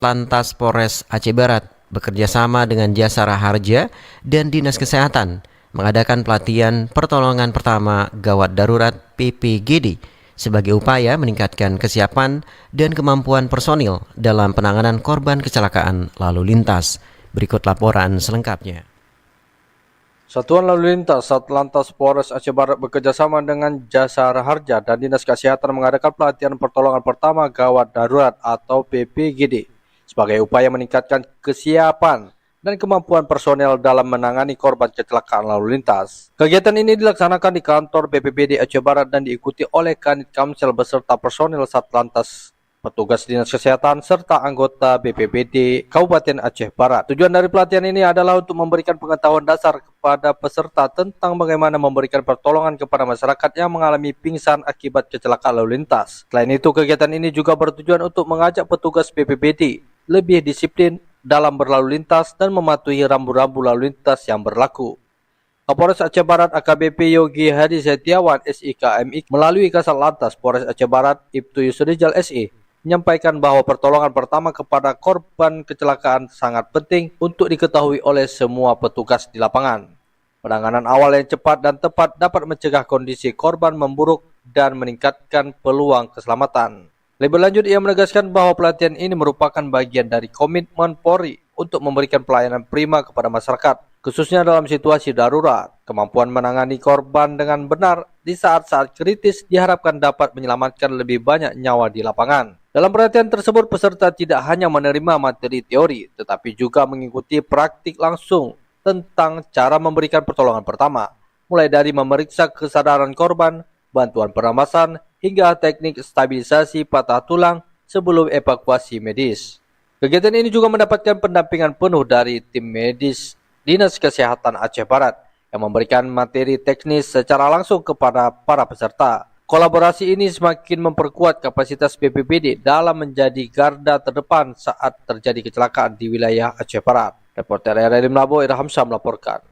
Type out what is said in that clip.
Lantas Polres Aceh Barat bekerjasama dengan Jasara Harja dan Dinas Kesehatan mengadakan pelatihan pertolongan pertama gawat darurat PPGD sebagai upaya meningkatkan kesiapan dan kemampuan personil dalam penanganan korban kecelakaan lalu lintas. Berikut laporan selengkapnya. Satuan Lalu Lintas Satlantas Polres Aceh Barat bekerjasama dengan Jasara Harja dan Dinas Kesehatan mengadakan pelatihan pertolongan pertama gawat darurat atau PPGD sebagai upaya meningkatkan kesiapan dan kemampuan personel dalam menangani korban kecelakaan lalu lintas. Kegiatan ini dilaksanakan di kantor BPBD Aceh Barat dan diikuti oleh Kanit Kamsel beserta personel Satlantas, petugas Dinas Kesehatan, serta anggota BPBD Kabupaten Aceh Barat. Tujuan dari pelatihan ini adalah untuk memberikan pengetahuan dasar kepada peserta tentang bagaimana memberikan pertolongan kepada masyarakat yang mengalami pingsan akibat kecelakaan lalu lintas. Selain itu, kegiatan ini juga bertujuan untuk mengajak petugas BPBD lebih disiplin dalam berlalu lintas dan mematuhi rambu-rambu lalu lintas yang berlaku. Kapolres Aceh Barat AKBP Yogi Hadi Setiawan SIKMI melalui Kasat Lantas Polres Aceh Barat Ibtu Yusrijal SE menyampaikan bahwa pertolongan pertama kepada korban kecelakaan sangat penting untuk diketahui oleh semua petugas di lapangan. Penanganan awal yang cepat dan tepat dapat mencegah kondisi korban memburuk dan meningkatkan peluang keselamatan. Lebih lanjut, ia menegaskan bahwa pelatihan ini merupakan bagian dari komitmen Polri untuk memberikan pelayanan prima kepada masyarakat, khususnya dalam situasi darurat. Kemampuan menangani korban dengan benar di saat-saat kritis diharapkan dapat menyelamatkan lebih banyak nyawa di lapangan. Dalam pelatihan tersebut, peserta tidak hanya menerima materi teori, tetapi juga mengikuti praktik langsung tentang cara memberikan pertolongan pertama, mulai dari memeriksa kesadaran korban, bantuan pernapasan, hingga teknik stabilisasi patah tulang sebelum evakuasi medis. Kegiatan ini juga mendapatkan pendampingan penuh dari tim medis Dinas Kesehatan Aceh Barat yang memberikan materi teknis secara langsung kepada para peserta. Kolaborasi ini semakin memperkuat kapasitas BPBD dalam menjadi garda terdepan saat terjadi kecelakaan di wilayah Aceh Barat. Reporter RRI Mlabo Irham Syah melaporkan.